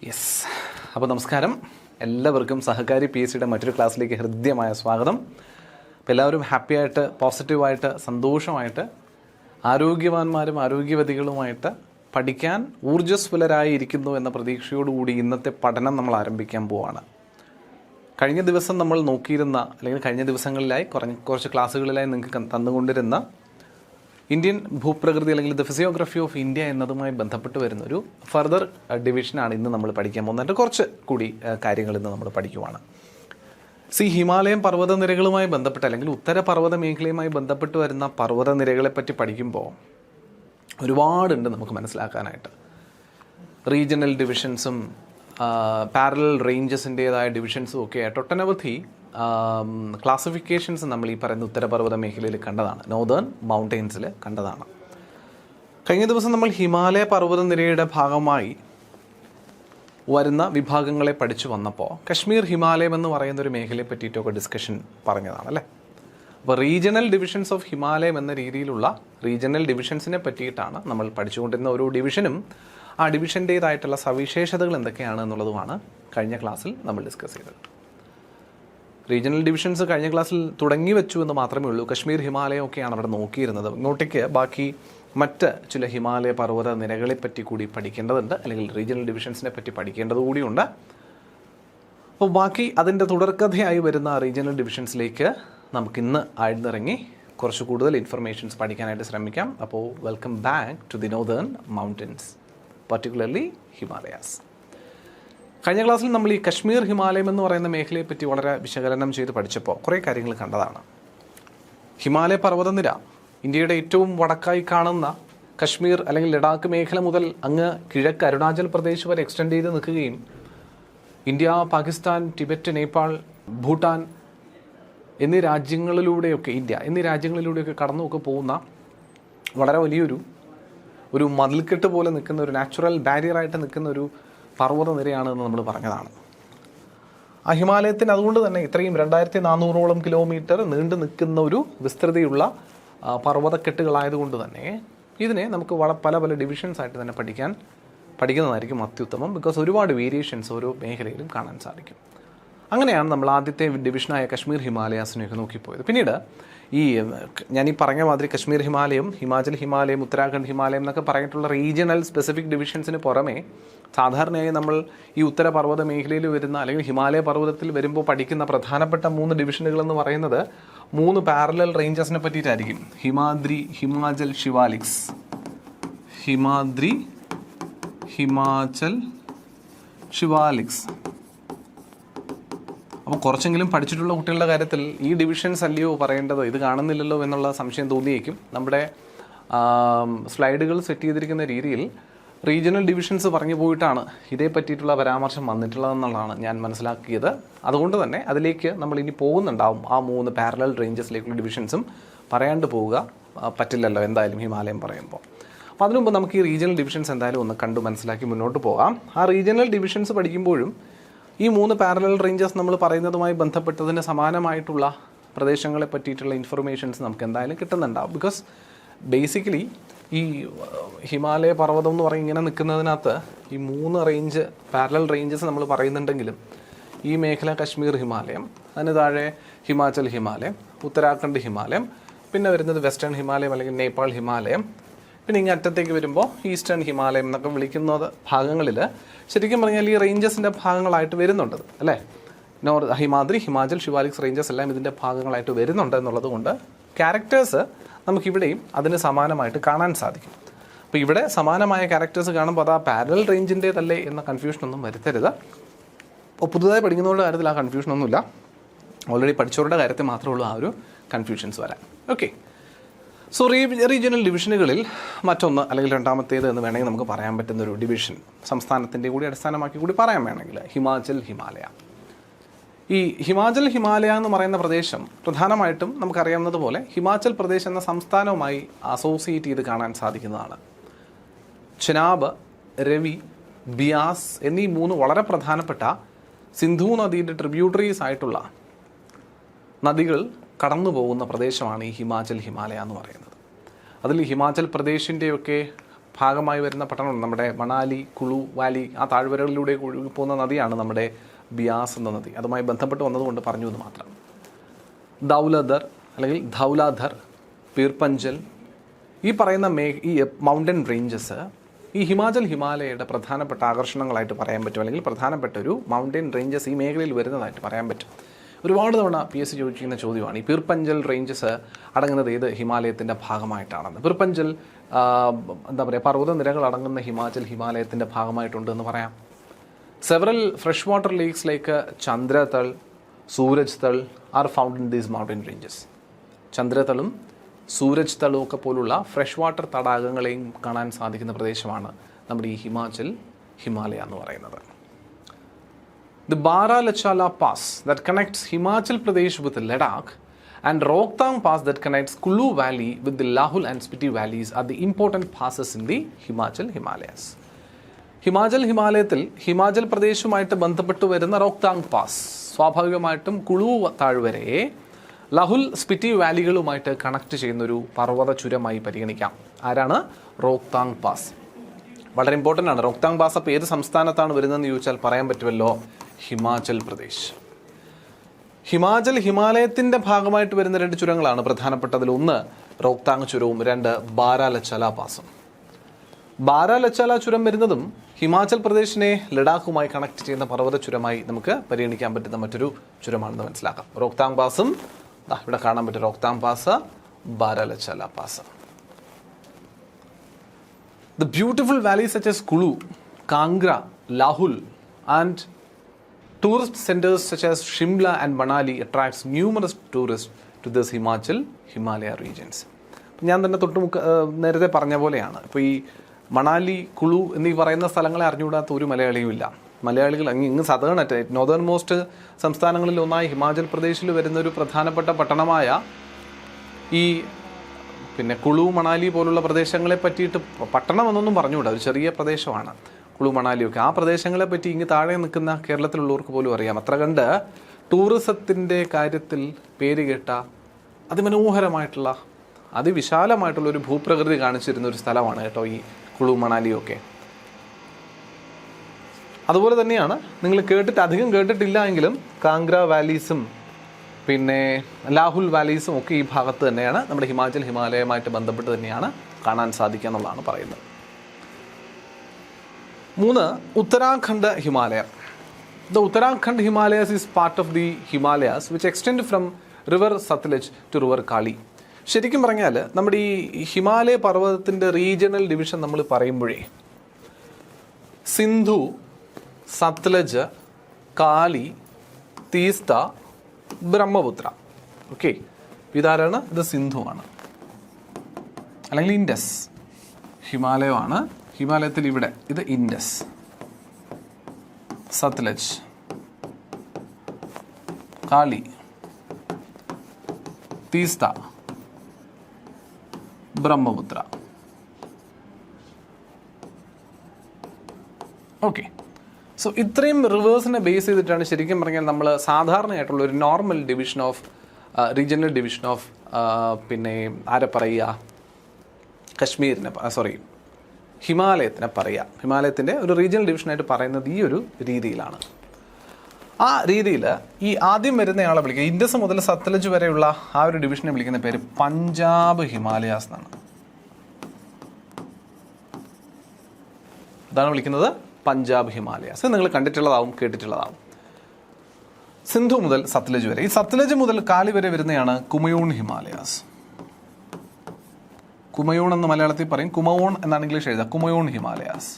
Yes. അപ്പോൾ നമസ്കാരം, എല്ലാവർക്കും സഹകാരി പി എസ് സിയുടെ മറ്റൊരു ക്ലാസ്സിലേക്ക് ഹൃദ്യമായ സ്വാഗതം. അപ്പോൾ എല്ലാവരും ഹാപ്പിയായിട്ട്, പോസിറ്റീവായിട്ട്, സന്തോഷമായിട്ട്, ആരോഗ്യവാന്മാരും ആരോഗ്യവതികളുമായിട്ട് പഠിക്കാൻ ഊർജ്ജസ്വലരായിരിക്കുന്നു എന്ന പ്രതീക്ഷയോടുകൂടി ഇന്നത്തെ പഠനം നമ്മൾ ആരംഭിക്കാൻ പോവാണ്. കഴിഞ്ഞ ദിവസം നമ്മൾ നോക്കിയിരുന്ന, അല്ലെങ്കിൽ കഴിഞ്ഞ ദിവസങ്ങളിലായി കുറച്ച് ക്ലാസ്സുകളിലായി നിങ്ങൾക്ക് തന്നുകൊണ്ടിരുന്ന ഇന്ത്യൻ ഭൂപ്രകൃതി അല്ലെങ്കിൽ ദ ഫിസിയോഗ്രഫി ഓഫ് ഇന്ത്യ എന്നതുമായി ബന്ധപ്പെട്ട് വരുന്ന ഒരു ഫർദർ ഡിവിഷനാണ് ഇന്ന് നമ്മൾ പഠിക്കാൻ പോകുന്നത്. കുറച്ച് കൂടി കാര്യങ്ങൾ ഇന്ന് നമ്മൾ പഠിക്കുവാണ്. ഹിമാലയം പർവ്വതനിരകളുമായി ബന്ധപ്പെട്ട് അല്ലെങ്കിൽ ഉത്തര പർവ്വത മേഖലയുമായി ബന്ധപ്പെട്ട് വരുന്ന പർവ്വതനിരകളെ പറ്റി പഠിക്കുമ്പോൾ ഒരുപാടുണ്ട് നമുക്ക് മനസ്സിലാക്കാനായിട്ട്. റീജിയണൽ ഡിവിഷൻസും പാരലൽ റേഞ്ചസിൻ്റേതായ ഡിവിഷൻസും ഒക്കെ ആയിട്ട് ഒട്ടനവധി ക്ലാസിഫിക്കേഷൻസ് നമ്മൾ ഈ പറയുന്ന ഉത്തരപർവ്വത മേഖലയിൽ കണ്ടതാണ്, നോർത്തേൺ മൗണ്ടെയ്ൻസിൽ കണ്ടതാണ്. കഴിഞ്ഞ ദിവസം നമ്മൾ ഹിമാലയ പർവ്വതനിരയുടെ ഭാഗമായി വരുന്ന വിഭാഗങ്ങളെ പഠിച്ചു വന്നപ്പോൾ കശ്മീർ ഹിമാലയം എന്ന് പറയുന്ന ഒരു മേഖലയെ പറ്റിയിട്ടൊക്കെ ഡിസ്കഷൻ പറഞ്ഞതാണ് അല്ലേ. അപ്പോൾ റീജിയണൽ ഡിവിഷൻസ് ഓഫ് ഹിമാലയം എന്ന രീതിയിലുള്ള റീജിയണൽ ഡിവിഷൻസിനെ പറ്റിയിട്ടാണ് നമ്മൾ പഠിച്ചുകൊണ്ടിരുന്ന. ഓരോ ഡിവിഷനും ആ ഡിവിഷൻ്റേതായിട്ടുള്ള സവിശേഷതകൾ എന്തൊക്കെയാണ് എന്നുള്ളതുമാണ് കഴിഞ്ഞ ക്ലാസ്സിൽ നമ്മൾ ഡിസ്കസ് ചെയ്തത്. റീജിയണൽ ഡിവിഷൻസ് കഴിഞ്ഞ ക്ലാസ്സിൽ തുടങ്ങി വെച്ചു എന്ന് മാത്രമേ ഉള്ളൂ. കശ്മീർ ഹിമാലയം ഒക്കെയാണ് അവിടെ നോക്കിയിരുന്നത്. ഇങ്ങോട്ടേക്ക് ബാക്കി മറ്റ് ചില ഹിമാലയ പർവ്വത നിരകളെ പറ്റി കൂടി പഠിക്കേണ്ടതുണ്ട്, അല്ലെങ്കിൽ റീജിയണൽ ഡിവിഷൻസിനെ പറ്റി പഠിക്കേണ്ടത് കൂടിയുണ്ട്. അപ്പോൾ ബാക്കി അതിൻ്റെ തുടർക്കഥയായി വരുന്ന റീജിയണൽ ഡിവിഷൻസിലേക്ക് നമുക്കിന്ന് ആഴ്ന്നിറങ്ങി കുറച്ച് കൂടുതൽ ഇൻഫർമേഷൻസ് പഠിക്കാനായിട്ട് ശ്രമിക്കാം. അപ്പോൾ welcome back to the northern mountains, particularly Himalayas. കഴിഞ്ഞ ക്ലാസ്സിൽ നമ്മൾ ഈ കശ്മീർ ഹിമാലയം എന്ന് പറയുന്ന മേഖലയെ പറ്റി വളരെ വിശകലനം ചെയ്ത് പഠിച്ചപ്പോൾ കുറേ കാര്യങ്ങൾ കണ്ടതാണ്. ഹിമാലയ പർവ്വതനിര ഇന്ത്യയുടെ ഏറ്റവും വടക്കായി കാണുന്ന കശ്മീർ അല്ലെങ്കിൽ ലഡാക്ക് മേഖല മുതൽ അങ്ങ് കിഴക്ക് അരുണാചൽ പ്രദേശ് വരെ എക്സ്റ്റെൻഡ് ചെയ്ത് നിൽക്കുകയും ഇന്ത്യ, പാകിസ്ഥാൻ, ടിബറ്റ്, നേപ്പാൾ, ഭൂട്ടാൻ എന്നീ രാജ്യങ്ങളിലൂടെയൊക്കെ കടന്നുമൊക്കെ പോകുന്ന വളരെ വലിയൊരു മതിൽക്കെട്ട് പോലെ നിൽക്കുന്ന ഒരു നാച്ചുറൽ ബാരിയറായിട്ട് നിൽക്കുന്ന ഒരു പർവ്വതനിരയാണെന്ന് നമ്മൾ പറഞ്ഞതാണ്. ആ ഹിമാലയത്തിന് അതുകൊണ്ട് തന്നെ ഇത്രയും 2400ഓളം കിലോമീറ്റർ നീണ്ടു നിൽക്കുന്ന ഒരു വിസ്തൃതിയുള്ള പർവ്വതക്കെട്ടുകളായതുകൊണ്ട് തന്നെ ഇതിനെ നമുക്ക് പല ഡിവിഷൻസ് ആയിട്ട് തന്നെ പഠിക്കുന്നതായിരിക്കും അത്യുത്തമം. ബിക്കോസ് ഒരുപാട് വേരിയേഷൻസ് ഓരോ മേഖലയിലും കാണാൻ സാധിക്കും. അങ്ങനെയാണ് നമ്മൾ ആദ്യത്തെ ഡിവിഷനായ കശ്മീർ ഹിമാലയാസിനെയൊക്കെ നോക്കിപ്പോയത്. പിന്നീട് ഞാൻ പറഞ്ഞ മാതിരി കശ്മീർ ഹിമാലയം, ഹിമാചൽ ഹിമാലയം, ഉത്തരാഖണ്ഡ് ഹിമാലയം എന്നൊക്കെ പറഞ്ഞിട്ടുള്ള റീജിയണൽ സ്പെസിഫിക് ഡിവിഷൻസിന് പുറമെ സാധാരണയായി നമ്മൾ ഈ ഉത്തര പർവ്വത മേഖലയിൽ വരുന്ന അല്ലെങ്കിൽ ഹിമാലയ പർവ്വതത്തിൽ വരുമ്പോൾ പഠിക്കുന്ന പ്രധാനപ്പെട്ട 3 ഡിവിഷനുകൾ എന്ന് പറയുന്നത് 3 പാരലൽ റേഞ്ചസിനെ പറ്റിയിട്ടായിരിക്കും. ഹിമാദ്രി, ഹിമാചൽ, ശിവാലിക്സ്. ഹിമാദ്രി, ഹിമാചൽ, ശിവാലിക്സ്. അപ്പോൾ കുറച്ചെങ്കിലും പഠിച്ചിട്ടുള്ള കുട്ടികളുടെ കാര്യത്തിൽ ഈ ഡിവിഷൻസ് അല്ലയോ പറയേണ്ടത്, ഇത് കാണുന്നില്ലല്ലോ എന്നുള്ള സംശയം തോന്നിയേക്കും. നമ്മുടെ സ്ലൈഡുകൾ സെറ്റ് ചെയ്തിരിക്കുന്ന രീതിയിൽ റീജിയണൽ ഡിവിഷൻസ് പറഞ്ഞു പോയിട്ടാണ് ഇതേ പറ്റിയിട്ടുള്ള പരാമർശം വന്നിട്ടുള്ളതെന്നുള്ളതാണ് ഞാൻ മനസ്സിലാക്കിയത്. അതുകൊണ്ട് തന്നെ അതിലേക്ക് നമ്മൾ ഇനി പോകുന്നുണ്ടാവും. ആ 3 പാരലൽ റേഞ്ചസിലേക്കുള്ള ഡിവിഷൻസും പറയാണ്ട് പോവുക പറ്റില്ലല്ലോ എന്തായാലും ഹിമാലയം പറയുമ്പോൾ. അപ്പോൾ അതിനു മുമ്പ് നമുക്ക് ഈ റീജിയണൽ ഡിവിഷൻസ് എന്തായാലും ഒന്ന് കണ്ടു മനസ്സിലാക്കി മുന്നോട്ട് പോകാം. ആ റീജിയണൽ ഡിവിഷൻസ് പഠിക്കുമ്പോഴും ഈ 3 പാരലൽ റേഞ്ചസ് നമ്മൾ പറയുന്നതുമായി ബന്ധപ്പെട്ടതിന് സമാനമായിട്ടുള്ള പ്രദേശങ്ങളെ പറ്റിയിട്ടുള്ള ഇൻഫർമേഷൻസ് നമുക്ക് എന്തായാലും കിട്ടുന്നുണ്ടാവും. ബിക്കോസ് ബേസിക്കലി ഈ ഹിമാലയ പർവ്വതം എന്ന് പറഞ്ഞ് ഇങ്ങനെ നിൽക്കുന്നതിനകത്ത് ഈ 3 പാരലൽ റേഞ്ചസ് നമ്മൾ പറയുന്നുണ്ടെങ്കിലും ഈ മേഖല കശ്മീർ ഹിമാലയം, അതിന് താഴെ ഹിമാചൽ ഹിമാലയം, ഉത്തരാഖണ്ഡ് ഹിമാലയം, പിന്നെ വരുന്നത് വെസ്റ്റേൺ ഹിമാലയം അല്ലെങ്കിൽ നേപ്പാൾ ഹിമാലയം, പിന്നെ ഇങ്ങനെ അറ്റത്തേക്ക് വരുമ്പോൾ ഈസ്റ്റേൺ ഹിമാലയം എന്നൊക്കെ വിളിക്കുന്ന ഭാഗങ്ങളിൽ ശരിക്കും പറഞ്ഞാൽ ഈ റേഞ്ചസിൻ്റെ ഭാഗങ്ങളായിട്ട് വരുന്നുണ്ട് അല്ലേ. ഹിമാദ്രി, ഹിമാചൽ, ശിവാലിക്സ് റേഞ്ചസ് എല്ലാം ഇതിൻ്റെ ഭാഗങ്ങളായിട്ട് വരുന്നുണ്ട് എന്നുള്ളത് കൊണ്ട് ക്യാരക്ടേഴ്സ് നമുക്കിവിടെയും അതിന് സമാനമായിട്ട് കാണാൻ സാധിക്കും. അപ്പോൾ ഇവിടെ സമാനമായ ക്യാരക്ടേഴ്സ് കാണുമ്പോൾ അത് ആ പാരലൽ റേഞ്ചിൻ്റേതല്ലേ എന്ന കൺഫ്യൂഷനൊന്നും വരുത്തരുത്. അപ്പോൾ പുതുതായി പഠിക്കുന്നവരുടെ കാര്യത്തിൽ ആ കൺഫ്യൂഷനൊന്നുമില്ല. ഓൾറെഡി പഠിച്ചവരുടെ കാര്യത്തിൽ മാത്രമേ ഉള്ളൂ ആ ഒരു കൺഫ്യൂഷൻസ് വരാൻ. ഓക്കെ. സോ റീജിയണൽ ഡിവിഷനുകളിൽ മറ്റൊന്ന് അല്ലെങ്കിൽ രണ്ടാമത്തേത് എന്ന് വേണമെങ്കിൽ നമുക്ക് പറയാൻ പറ്റുന്ന ഒരു ഡിവിഷൻ, സംസ്ഥാനത്തിൻ്റെ കൂടി അടിസ്ഥാനമാക്കി കൂടി പറയാൻ വേണമെങ്കിൽ ഹിമാചൽ ഹിമാലയ. ഈ ഹിമാചൽ ഹിമാലയ എന്ന് പറയുന്ന പ്രദേശം പ്രധാനമായിട്ടും നമുക്കറിയാവുന്നതുപോലെ ഹിമാചൽ പ്രദേശ് എന്ന സംസ്ഥാനവുമായി അസോസിയേറ്റ് ചെയ്ത് കാണാൻ സാധിക്കുന്നതാണ്. ചെനാബ്, രവി, ബിയാസ് എന്നീ 3 വളരെ പ്രധാനപ്പെട്ട സിന്ധു നദിയുടെ ട്രിബ്യൂട്ടറീസ് ആയിട്ടുള്ള നദികൾ കടന്നു പോകുന്ന പ്രദേശമാണ് ഈ ഹിമാചൽ ഹിമാലയ എന്ന് പറയുന്നത്. അതിൽ ഹിമാചൽ പ്രദേശിൻ്റെയൊക്കെ ഭാഗമായി വരുന്ന പട്ടണം നമ്മുടെ മണാലി, കുളു വാലി, ആ താഴ്വരകളിലൂടെ ഒഴുകി പോകുന്ന നദിയാണ് നമ്മുടെ ബിയാസ് എന്ന നദി. അതുമായി ബന്ധപ്പെട്ട് വന്നതുകൊണ്ട് പറഞ്ഞു എന്ന് മാത്രം. ദൗലധർ അല്ലെങ്കിൽ ധൗലാധർ, പീർപഞ്ചൽ, ഈ പറയുന്ന ഈ മൗണ്ടൻ റേഞ്ചസ് ഈ ഹിമാലയയുടെ പ്രധാനപ്പെട്ട ആകർഷണങ്ങളായിട്ട് പറയാൻ പറ്റും, അല്ലെങ്കിൽ പ്രധാനപ്പെട്ട ഒരു മൗണ്ടൻ റേഞ്ചസ് ഈ മേഖലയിൽ വരുന്നതായിട്ട് പറയാൻ പറ്റും. ഒരുപാട് തവണ PSC ചോദിച്ചിരിക്കുന്ന ചോദ്യമാണ് ഈ പീർപഞ്ചൽ റേഞ്ചസ് അടങ്ങുന്നത് ഏത് ഹിമാലയത്തിൻ്റെ ഭാഗമായിട്ടാണെന്ന്. പീർപഞ്ചൽ എന്താ പറയുക, പർവ്വതനിരകൾ അടങ്ങുന്ന ഹിമാലയത്തിൻ്റെ ഭാഗമായിട്ടുണ്ട് എന്ന് പറയാം. Several fresh water lakes like Chandratal, Suraj Tal are found in these mountain ranges. ചന്ദ്രതളും സൂരജ് തളും ഒക്കെ പോലുള്ള ഫ്രഷ് വാട്ടർ തടാകങ്ങളെയും കാണാൻ സാധിക്കുന്ന പ്രദേശമാണ് നമ്മുടെ ഈ ഹിമാലയ എന്ന് പറയുന്നത്. The Baralachala Pass that connects Himachal Pradesh with Ladakh and Rohtang Pass that connects Kulu Valley with the Lahul and Spiti valleys are the important passes in the Himalayas. ഹിമാലയത്തിൽ ഹിമാചൽ പ്രദേശുമായിട്ട് ബന്ധപ്പെട്ട് വരുന്ന റോക്താങ് പാസ് സ്വാഭാവികമായിട്ടും കുളു താഴ്വരയെ ലഹുൽ, സ്പിറ്റി വാലികളുമായിട്ട് കണക്ട് ചെയ്യുന്നൊരു പർവ്വത ചുരമായി പരിഗണിക്കാം. ആരാണ്? Rohtang pass. വളരെ ഇമ്പോർട്ടൻ്റ് ആണ്. റോക്താങ് പാസ് അപ്പോൾ ഏത് സംസ്ഥാനത്താണ് വരുന്നതെന്ന് ചോദിച്ചാൽ പറയാൻ പറ്റുമല്ലോ, ഹിമാചൽ പ്രദേശ്. ഹിമാലയത്തിൻ്റെ ഭാഗമായിട്ട് വരുന്ന 2 ചുരങ്ങളാണ് പ്രധാനപ്പെട്ടതിൽ. ഒന്ന് റോക്താങ് ചുരവും, 2 ബാരാലച്ചാല പാസും. ബാരാലച്ചാല ചുരം വരുന്നതും ഹിമാചൽ പ്രദേശിനെ ലഡാഖുമായി കണക്ട് ചെയ്യുന്ന പർവ്വത ചുരമായി നമുക്ക് പരിഗണിക്കാൻ പറ്റുന്ന മറ്റൊരു ചുരമാണെന്ന് മനസ്സിലാക്കാം. റോക്താങ് പാസും ഇവിടെ കാണാൻ പറ്റും. Rohtang pass, Baralacha La pass. The beautiful valleys such as Kulu, Kangra, Lahul and tourist centers such as Shimla and Manali attracts numerous tourists to this Himalaya regions. ഞാൻ തന്നെ നേരത്തെ പറഞ്ഞ പോലെയാണ്. ഇപ്പോൾ ഈ മണാലി, കുളു എന്നീ പറയുന്ന സ്ഥലങ്ങളെ അറിഞ്ഞുകൂടാത്ത ഒരു മലയാളിയും ഇല്ല. മലയാളികൾ ഇങ്ങ് നോർത്തേൺ മോസ്റ്റ് സംസ്ഥാനങ്ങളിൽ ഒന്നായി ഹിമാചൽ പ്രദേശിൽ വരുന്ന ഒരു പ്രധാനപ്പെട്ട പട്ടണമായ ഈ കുളു, മണാലി പോലുള്ള പ്രദേശങ്ങളെ പറ്റിയിട്ട് പട്ടണമെന്നൊന്നും പറഞ്ഞുകൂടാ, ഒരു ചെറിയ പ്രദേശമാണ് കുളു, മണാലിയൊക്കെ. ആ പ്രദേശങ്ങളെ പറ്റി ഇങ്ങ് താഴെ നിൽക്കുന്ന കേരളത്തിലുള്ളവർക്ക് പോലും അറിയാം. അത്ര കണ്ട് ടൂറിസത്തിൻ്റെ കാര്യത്തിൽ പേര് കേട്ട അതിമനോഹരമായിട്ടുള്ള അതിവിശാലമായിട്ടുള്ള ഒരു ഭൂപ്രകൃതി കാണിച്ചിരുന്ന ഒരു സ്ഥലമാണ് കേട്ടോ ഈ കുളു, മണാലിയൊക്കെ. അതുപോലെ തന്നെയാണ് നിങ്ങൾ അധികം കേട്ടിട്ടില്ല എങ്കിലും കാംഗ്ര വാലീസും ലാഹുൽ വാലീസും ഒക്കെ ഈ ഭാഗത്ത് തന്നെയാണ്. നമ്മുടെ ഹിമാലയമായിട്ട് ബന്ധപ്പെട്ട് തന്നെയാണ് കാണാൻ സാധിക്കുക എന്നുള്ളതാണ് പറയുന്നത്. 3 Uttarakhand Himalaya. The Uttarakhand Himalayas is part of the Himalayas which extend from river Satluj to river Kali. ശരിക്കും പറഞ്ഞാൽ നമ്മുടെ ഈ ഹിമാലയ പർവ്വതത്തിൻ്റെ റീജിയണൽ ഡിവിഷൻ നമ്മൾ പറയുമ്പോഴേ സിന്ധു, സത്ലജ്, കാലി, തീസ്ത, ബ്രഹ്മപുത്ര. ഓക്കെ, ഇതാരാണ്? ഇത് സിന്ധുവാണ് അല്ലെങ്കിൽ ഇൻഡസ്. ഹിമാലയമാണ്. ഹിമാലയത്തിൽ ഇവിടെ ഇത് ഇൻഡസ്, സത്ലജ്, കാലി, തീസ്ത, ബ്രഹ്മപുത്ര. ഓക്കെ, സോ ഇത്രയും റിവേഴ്സിനെ ബേസ് ചെയ്തിട്ടാണ് ശരിക്കും പറഞ്ഞാൽ നമ്മൾ സാധാരണയായിട്ടുള്ള ഒരു normal division of regional division of ആരെ പറയുക, ഹിമാലയത്തിനെ പറയുക. ഹിമാലയത്തിൻ്റെ ഒരു റീജിയണൽ ഡിവിഷനായിട്ട് പറയുന്നത് ഈ ഒരു രീതിയിലാണ്. ആ രീതിയിൽ ഈ ആദ്യം വരുന്നയാളെ വിളിക്കുക, ഇൻഡസ് മുതൽ സത്ലജ് വരെയുള്ള ആ ഒരു ഡിവിഷനെ വിളിക്കുന്ന പേര് പഞ്ചാബ് ഹിമാലയാസ് എന്നാണ്. ഇതാണ് വിളിക്കുന്നത് പഞ്ചാബ് ഹിമാലയാസ്. നിങ്ങൾ കണ്ടിട്ടുള്ളതാവും, കേട്ടിട്ടുള്ളതാവും. സിന്ധു മുതൽ സത്ലജ് വരെ. ഈ സത്ലജ് മുതൽ കാലി വരെ വരുന്നതാണ് കുമയൂൺ ഹിമാലയാസ്. കുമയൂൺ എന്ന് മലയാളത്തിൽ പറയും, കുമയൂൺ എന്നാണ് ഇംഗ്ലീഷ് എഴുതുക. കുമയൂൺ ഹിമാലയാസ്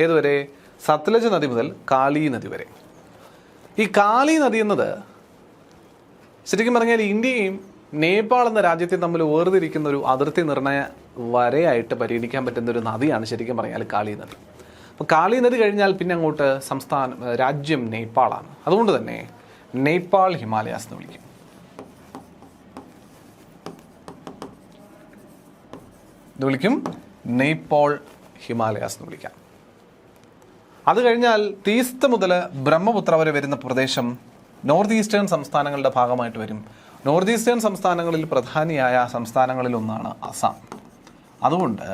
ഏതുവരെ? സത്ലജ് നദി മുതൽ കാലി നദി വരെ. ഈ കാലി നദി എന്നത് ശരിക്കും പറഞ്ഞാൽ ഇന്ത്യയും നേപ്പാൾ എന്ന രാജ്യത്തെ തമ്മിൽ വേർതിരിക്കുന്ന ഒരു അതിർത്തി നിർണയ വരയായിട്ട് പരിഗണിക്കാൻ പറ്റുന്ന ഒരു നദിയാണ് ശരിക്കും പറഞ്ഞാൽ കാളി നദി. അപ്പോൾ കാളി നദി കഴിഞ്ഞാൽ പിന്നെ അങ്ങോട്ട് രാജ്യം നേപ്പാളാണ്. അതുകൊണ്ട് തന്നെ നേപ്പാൾ ഹിമാലയാസ് എന്ന് വിളിക്കും. ഇത് വിളിക്കും നേപ്പാൾ ഹിമാലയാസ് എന്ന് വിളിക്കാം. അത് കഴിഞ്ഞാൽ തീസ്ത മുതൽ ബ്രഹ്മപുത്ര വരെ വരുന്ന പ്രദേശം നോർത്ത് ഈസ്റ്റേൺ സംസ്ഥാനങ്ങളുടെ ഭാഗമായിട്ട് വരും. നോർത്ത് ഈസ്റ്റേൺ സംസ്ഥാനങ്ങളിൽ പ്രധാനിയായ സംസ്ഥാനങ്ങളിൽ ഒന്നാണ് അസം. അതുകൊണ്ട്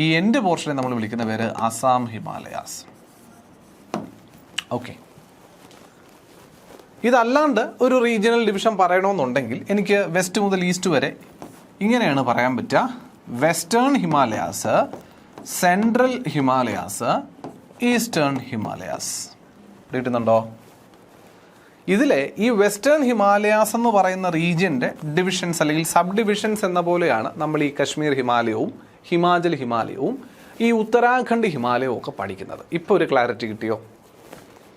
ഈ എൻഡ് പോർഷനെ നമ്മൾ വിളിക്കുന്ന പേര് അസാം ഹിമാലയാസ്. ഓക്കെ, ഇതല്ലാണ്ട് ഒരു റീജിയണൽ ഡിവിഷൻ പറയണമെന്നുണ്ടെങ്കിൽ എനിക്ക് വെസ്റ്റ് മുതൽ ഈസ്റ്റ് വരെ ഇങ്ങനെയാണ് പറയാൻ പറ്റുക. Western Himalayas, central Himalayas, eastern Himalayas. കിട്ടുന്നുണ്ടോ? ഇതിലെ ഈ വെസ്റ്റേൺ ഹിമാലയാസ് എന്ന് പറയുന്ന റീജിയൻ്റെ ഡിവിഷൻസ് അല്ലെങ്കിൽ സബ് ഡിവിഷൻസ് എന്ന പോലെയാണ് നമ്മൾ ഈ കശ്മീർ ഹിമാലയവും ഹിമാചൽ ഹിമാലയവും ഈ ഉത്തരാഖണ്ഡ് ഹിമാലയവും ഒക്കെ പഠിക്കുന്നത്. ഇപ്പോൾ ഒരു ക്ലാരിറ്റി കിട്ടിയോ?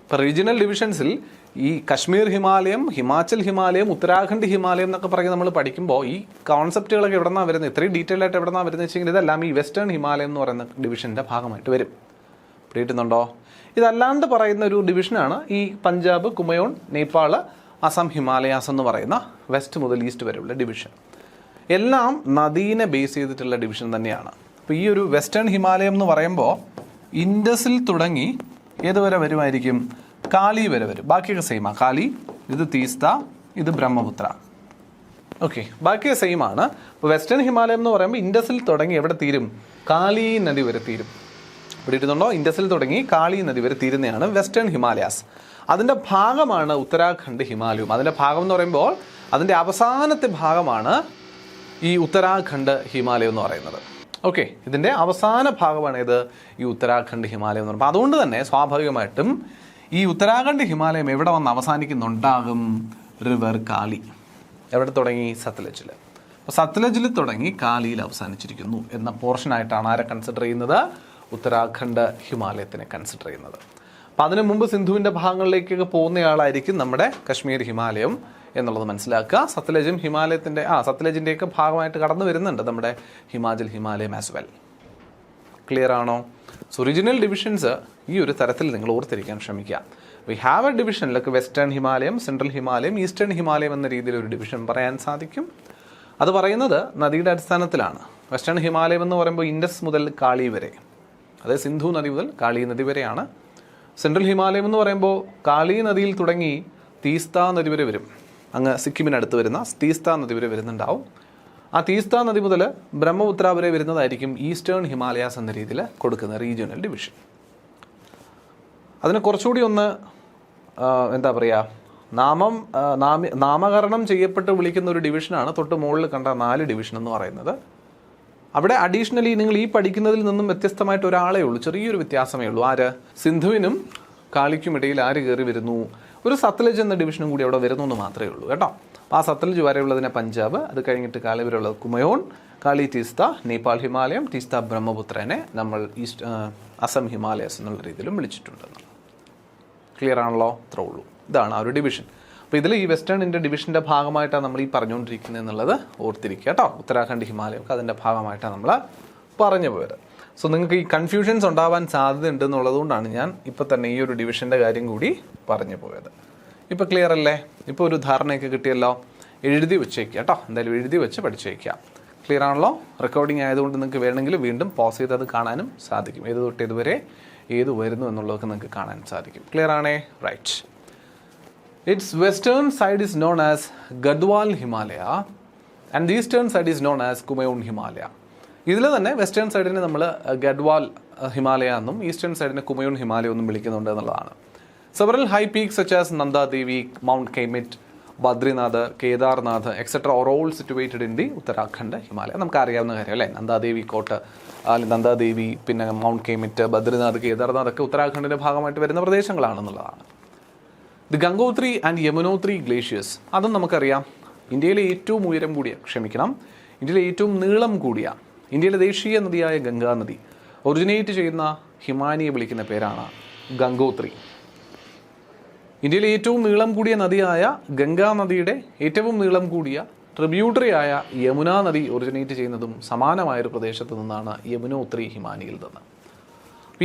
ഇപ്പോൾ റീജിയണൽ ഡിവിഷൻസിൽ ഈ കശ്മീർ ഹിമാലയം, ഹിമാചൽ ഹിമാലയം, ഉത്തരാഖണ്ഡ് ഹിമാലയം എന്നൊക്കെ പറഞ്ഞ് നമ്മൾ പഠിക്കുമ്പോൾ ഈ കോൺസെപ്റ്റുകളൊക്കെ എവിടെ നിന്നാണ് വരുന്നത്, ഇത്രയും ഡീറ്റെയിൽ ആയിട്ട് എവിടെ നിന്നാണ് വരുന്നത് വെച്ചെങ്കിൽ ഇതെല്ലാം ഈ വെസ്റ്റേൺ ഹിമാലയം എന്ന് പറയുന്ന ഡിവിഷൻ്റെ ഭാഗമായിട്ട് വരും. പിടിയിട്ടുന്നുണ്ടോ? ഇതല്ലാണ്ട് പറയുന്ന ഒരു ഡിവിഷനാണ് ഈ പഞ്ചാബ്, കുമയോൺ, നേപ്പാൾ, അസം ഹിമാലയാസ് എന്ന് പറയുന്ന വെസ്റ്റ് മുതൽ ഈസ്റ്റ് വരെയുള്ള ഡിവിഷൻ. എല്ലാം നദീനെ ബേസ് ചെയ്തിട്ടുള്ള ഡിവിഷൻ തന്നെയാണ്. അപ്പോൾ ഈ ഒരു വെസ്റ്റേൺ ഹിമാലയം എന്ന് പറയുമ്പോൾ ഇൻഡസിൽ തുടങ്ങി ഏതുവരെ വരുമായിരിക്കും? കാലി വരെ വരും. ബാക്കിയൊക്കെ സെയിമാണ്. കാലി, ഇത് തീസ്ത, ഇത് ബ്രഹ്മപുത്ര. ഓക്കെ, ബാക്കിയൊക്കെ സെയിമാണ്. അപ്പോൾ വെസ്റ്റേൺ ഹിമാലയം എന്ന് പറയുമ്പോൾ ഇൻഡസിൽ തുടങ്ങി എവിടെ തീരും? കാലി നദി വരെ തീരും. പിടിയിട്ടുന്നുണ്ടോ? ഇൻഡസിൽ തുടങ്ങി കാളി നദി വരെ തീരുന്നതാണ് വെസ്റ്റേൺ ഹിമാലയാസ്. അതിൻ്റെ ഭാഗമാണ് ഉത്തരാഖണ്ഡ് ഹിമാലയം. അതിൻ്റെ ഭാഗം എന്ന് പറയുമ്പോൾ അതിൻ്റെ അവസാനത്തെ ഭാഗമാണ് ഈ ഉത്തരാഖണ്ഡ് ഹിമാലയം എന്ന് പറയുന്നത്. ഓക്കെ, ഇതിൻ്റെ അവസാന ഭാഗമാണ് ഇത് ഈ ഉത്തരാഖണ്ഡ് ഹിമാലയം എന്ന് പറയുമ്പോൾ. അതുകൊണ്ട് തന്നെ സ്വാഭാവികമായിട്ടും ഈ ഉത്തരാഖണ്ഡ് ഹിമാലയം എവിടെ വന്ന് അവസാനിക്കുന്നുണ്ടാകും? റിവർ കാലി. എവിടെ തുടങ്ങി? സത്ലജിൽ. അപ്പോൾ സത്ലജിൽ തുടങ്ങി കാലിയിൽ അവസാനിച്ചിരിക്കുന്നു എന്ന പോർഷനായിട്ടാണ് ആരെ കൺസിഡർ ചെയ്യുന്നത്? ഉത്തരാഖണ്ഡ് ഹിമാലയത്തിനെ കൺസിഡർ ചെയ്യുന്നത്. അപ്പം അതിനു മുമ്പ് സിന്ധുവിൻ്റെ ഭാഗങ്ങളിലേക്കൊക്കെ പോകുന്നയാളായിരിക്കും നമ്മുടെ കശ്മീർ ഹിമാലയം എന്നുള്ളത് മനസ്സിലാക്കുക. സത്ലജും സത്ലജിൻ്റെയൊക്കെ ഭാഗമായിട്ട് കടന്നു വരുന്നുണ്ട് നമ്മുടെ ഹിമാചൽ ഹിമാലയം ആസ് വെൽ. ക്ലിയർ ആണോ? സോ ഒറിജിനൽ ഡിവിഷൻസ് ഈ ഒരു തരത്തിൽ നിങ്ങൾ ഓർത്തിരിക്കാൻ ശ്രമിക്കുക. We have a division like western ഹിമാലയം, സെൻട്രൽ ഹിമാലയം, ഈസ്റ്റേൺ ഹിമാലയം എന്ന രീതിയിൽ ഒരു ഡിവിഷൻ പറയാൻ സാധിക്കും. അത് പറയുന്നത് നദിയുടെ അടിസ്ഥാനത്തിലാണ്. വെസ്റ്റേൺ ഹിമാലയം എന്ന് പറയുമ്പോൾ ഇൻഡസ് മുതൽ കാളി വരെ, അതായത് സിന്ധു നദി മുതൽ കാളി നദി വരെയാണ്. സെൻട്രൽ ഹിമാലയം എന്ന് പറയുമ്പോൾ കാളി നദിയിൽ തുടങ്ങി തീസ്ത നദി വരെ വരും. അങ്ങ് സിക്കിമിനടുത്ത് വരുന്ന തീസ്ത നദി വരെ വരുന്നുണ്ടാവും. ആ തീസ്ത നദി മുതൽ ബ്രഹ്മപുത്ര വരെ വരുന്നതായിരിക്കും ഈസ്റ്റേൺ ഹിമാലയാസ് എന്ന രീതിയിൽ കൊടുക്കുന്ന റീജിയണൽ ഡിവിഷൻ. അതിനെ കുറച്ചുകൂടി ഒന്ന് എന്താ പറയുക, നാമകരണം ചെയ്യപ്പെട്ട് വിളിക്കുന്ന ഒരു ഡിവിഷനാണ് തൊട്ട് മുകളിൽ കണ്ട 4 ഡിവിഷൻ എന്ന് പറയുന്നത്. അവിടെ അഡീഷണലി നിങ്ങൾ ഈ പഠിക്കുന്നതിൽ നിന്നും വ്യത്യസ്തമായിട്ട് ഒരാളേ ഉള്ളൂ, ചെറിയൊരു വ്യത്യാസമേ ഉള്ളൂ. ആര്? സിന്ധുവിനും കാളിക്കും ഇടയിൽ ആര് കയറി വരുന്നു? ഒരു സത്ലജ് എന്ന ഡിവിഷനും കൂടി അവിടെ വരുന്നു എന്ന് മാത്രമേ ഉള്ളൂ കേട്ടോ. ആ സത്ലജ് വരെയുള്ളതിനെ പഞ്ചാബ്, അത് കഴിഞ്ഞിട്ട് കാലി വരെയുള്ളത് കുമയോൺ, കാളി തീസ്ത, നേപ്പാൾ ഹിമാലയം, തീസ്ത ബ്രഹ്മപുത്രനെ നമ്മൾ അസം ഹിമാലയസ് എന്നുള്ള രീതിയിലും വിളിച്ചിട്ടുണ്ട്. ക്ലിയർ ആണല്ലോ? അത്രേ ഉള്ളൂ. ഇതാണ് ആ ഒരു ഡിവിഷൻ. അപ്പോൾ ഇതിൽ ഈ വെസ്റ്റേൺ ഇന്ത്യ ഡിവിഷൻ്റെ ഭാഗമായിട്ടാണ് നമ്മൾ ഈ പറഞ്ഞുകൊണ്ടിരിക്കുന്നത് എന്നുള്ളത് ഓർത്തിരിക്കുക കേട്ടോ. ഉത്തരാഖണ്ഡ് ഹിമാലയമൊക്കെ അതിൻ്റെ ഭാഗമായിട്ടാണ് നമ്മൾ പറഞ്ഞു പോയത്. സോ നിങ്ങൾക്ക് ഈ കൺഫ്യൂഷൻസ് ഉണ്ടാവാൻ സാധ്യത ഉണ്ടെന്നുള്ളതുകൊണ്ടാണ് ഞാൻ ഇപ്പോൾ തന്നെ ഈ ഒരു ഡിവിഷൻ്റെ കാര്യം കൂടി പറഞ്ഞു പോയത്. ഇപ്പോൾ ക്ലിയർ അല്ലേ? ഇപ്പോൾ ഒരു ധാരണയൊക്കെ കിട്ടിയല്ലോ. എഴുതി വെച്ചേക്കുക കേട്ടോ. എന്തായാലും എഴുതി വെച്ച് പഠിച്ചു വയ്ക്കുക. ക്ലിയർ ആണല്ലോ? റെക്കോർഡിംഗ് ആയതുകൊണ്ട് നിങ്ങൾക്ക് വേണമെങ്കിൽ വീണ്ടും പോസ് ചെയ്ത് അത് കാണാനും സാധിക്കും. ഏത് തൊട്ട് ഇതുവരെ ഏത് വരുന്നു എന്നുള്ളതൊക്കെ നിങ്ങൾക്ക് കാണാൻ സാധിക്കും. ക്ലിയർ ആണേ? Right. Its western side is known as Gadwal Himalaya and the eastern side is known as Kumaon Himalaya. ഇതിൽ തന്നെ വെസ്റ്റേൺ സൈഡിനെ നമ്മൾ ഗഡ്വാൽ ഹിമാലയ എന്നും ഈസ്റ്റേൺ സൈഡിനെ കുമയോൺ ഹിമാലയ എന്നും വിളിക്കുന്നുണ്ട് എന്നുള്ളതാണ്. Several high peaks such as Nanda Devi, mount Kamet, Badrinath, Kedarnath et cetera are all situated in the Uttarakhand Himalaya. നമുക്ക് അറിയാവുന്ന കാര്യം അല്ലേ? നന്ദാദേവി കോട്ട്, നന്ദാദേവി, പിന്നെ മൗണ്ട് കൈമിറ്റ്, ബദ്രിനാഥ്, കേദാർനാഥ് ഒക്കെ ഉത്തരാഖണ്ഡിൻ്റെ ഭാഗമായിട്ട് വരുന്ന പ്രദേശങ്ങളാണെന്നുള്ളതാണ്. The Gangotri and Yamunotri glaciers, അതും നമുക്കറിയാം. ഇന്ത്യയിലെ ഏറ്റവും ഉയരം കൂടിയ, ഇന്ത്യയിലെ ഏറ്റവും നീളം കൂടിയ, ഇന്ത്യയിലെ ദേശീയ നദിയായ ഗംഗാനദി ഒറിജിനേറ്റ് ചെയ്യുന്ന ഹിമാനിയെ വിളിക്കുന്ന പേരാണ് ഗംഗോത്രി. ഇന്ത്യയിലെ ഏറ്റവും നീളം കൂടിയ നദിയായ ഗംഗാ നദിയുടെ ഏറ്റവും നീളം കൂടിയ ട്രിബ്യൂട്ടറിയായ യമുനാ നദി ഒറിജിനേറ്റ് ചെയ്യുന്നതും സമാനമായൊരു പ്രദേശത്ത് നിന്നാണ് യമുനോത്രി ഹിമാനിയിൽ നിന്ന്.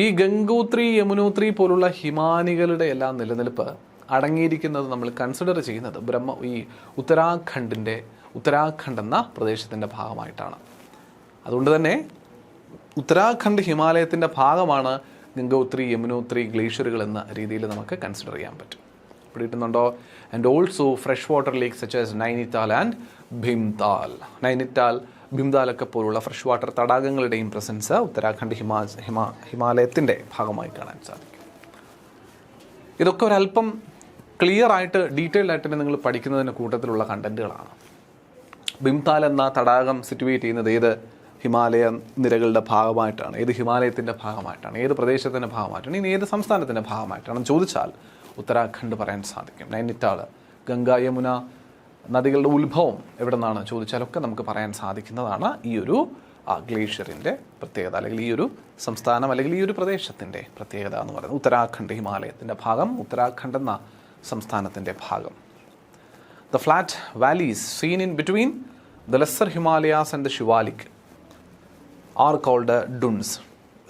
ഈ ഗംഗോത്രി, യമുനോത്രി പോലുള്ള ഹിമാനികളുടെ എല്ലാം നിലനിൽപ്പ് അടങ്ങിയിരിക്കുന്നത് നമ്മൾ കൺസിഡർ ചെയ്യുന്നത് ഈ ഉത്തരാഖണ്ഡ് എന്ന പ്രദേശത്തിൻ്റെ ഭാഗമായിട്ടാണ്. അതുകൊണ്ട് തന്നെ ഉത്തരാഖണ്ഡ് ഹിമാലയത്തിൻ്റെ ഭാഗമാണ് ഗംഗോത്രി, യമുനോത്രി ഗ്ലേഷ്യറുകൾ എന്ന രീതിയിൽ നമുക്ക് കൺസിഡർ ചെയ്യാൻ പറ്റും. പിടിയിട്ടുന്നുണ്ടോ? And also fresh water lake such as Nainital and Bhimtal. Nainital, ഭീംതാലൊക്കെ പോലുള്ള ഫ്രഷ് വാട്ടർ തടാകങ്ങളുടെയും പ്രസൻസ് ഉത്തരാഖണ്ഡ് ഹിമാലയത്തിൻ്റെ ഭാഗമായി കാണാൻ സാധിക്കും. ഇതൊക്കെ ഒരല്പം ക്ലിയർ ആയിട്ട് ഡീറ്റെയിൽഡ് ആയിട്ട് നിങ്ങൾ പഠിക്കുന്നതിന് കൂട്ടത്തിലുള്ള കണ്ടന്റുകളാണ്. ഭീംതാൽ എന്ന തടാകം സിറ്റുവേറ്റ് ചെയ്യുന്നത് ഏത് ഹിമാലയ നിരകളുടെ ഭാഗമായിട്ടാണ്, ഏത് ഹിമാലയത്തിൻ്റെ ഭാഗമായിട്ടാണ്, ഏത് പ്രദേശത്തിൻ്റെ ഭാഗമായിട്ടാണ്, ഇനി ഏത് സംസ്ഥാനത്തിൻ്റെ ഭാഗമായിട്ടാണെന്ന് ചോദിച്ചാൽ ഉത്തരാഖണ്ഡ് പറയാൻ സാധിക്കും. നൈനിറ്റാൾ, ഗംഗ, യമുന നദികളുടെ ഉത്ഭവം എവിടെ നിന്നാണ് ചോദിച്ചാലൊക്കെ നമുക്ക് പറയാൻ സാധിക്കുന്നതാണ് ഈ ഒരു ഗ്ലേഷ്യറിൻ്റെ പ്രത്യേകത, അല്ലെങ്കിൽ ഈ ഒരു സംസ്ഥാനം അല്ലെങ്കിൽ ഈ ഒരു പ്രദേശത്തിൻ്റെ പ്രത്യേകത എന്ന് പറയുന്നത്. ഉത്തരാഖണ്ഡ് ഹിമാലയത്തിൻ്റെ ഭാഗം, ഉത്തരാഖണ്ഡ് എന്ന സംസ്ഥാനത്തിൻ്റെ ഭാഗം. The flat valleys seen in between the lesser Himalayas and the Shivalik are called duns.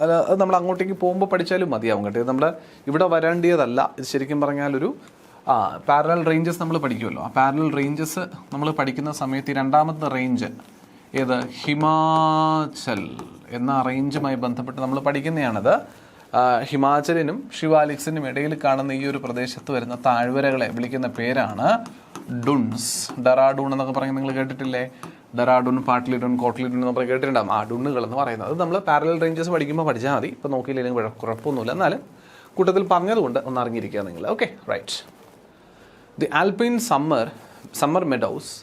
അത് നമ്മൾ അങ്ങോട്ടേക്ക് പോകുമ്പോൾ പഠിച്ചാലും മതിയാവും കേട്ടോ. നമ്മൾ ഇവിടെ വരേണ്ടിയതല്ല. ഇത് ശരിക്കും പറഞ്ഞാൽ ഒരു പാരലൽ റേഞ്ചസ് നമ്മൾ പഠിക്കുമല്ലോ. ആ പാരലൽ റേഞ്ചസ് നമ്മൾ പഠിക്കുന്ന സമയത്ത് ഈ രണ്ടാമത്തെ റേഞ്ച് ഏത് ഹിമാചൽ എന്ന റേഞ്ചുമായി ബന്ധപ്പെട്ട് നമ്മൾ പഠിക്കുന്നതാണത്. ഹിമാചലിനും ഷിവാലിക്സിനും ഇടയിൽ കാണുന്ന ഈ ഒരു പ്രദേശത്ത് വരുന്ന താഴ്വരകളെ വിളിക്കുന്ന പേരാണ് ഡുൺസ്. ഡെറാഡൂൺ എന്നൊക്കെ പറയുന്നത് നിങ്ങൾ കേട്ടിട്ടില്ലേ? ഡെറാഡൂൺ, പാട്ലിഡൂൺ, കോട്ട്ലിഡൂൺ എന്ന് പറഞ്ഞ് കേട്ടിട്ടുണ്ടാകും. ആ ഡുണ്ണുകൾ എന്ന് പറയുന്നത് നമ്മൾ പാരലൽ റേഞ്ചസ് പഠിക്കുമ്പോൾ പഠിച്ചാൽ മതി. ഇപ്പോൾ നോക്കിയില്ലെങ്കിൽ കുഴപ്പമൊന്നുമില്ല. എന്നാലും കൂട്ടത്തിൽ പറഞ്ഞതുകൊണ്ട് ഒന്ന് അറിഞ്ഞിരിക്കുക നിങ്ങൾ. Okay, right. The alpine summer meadows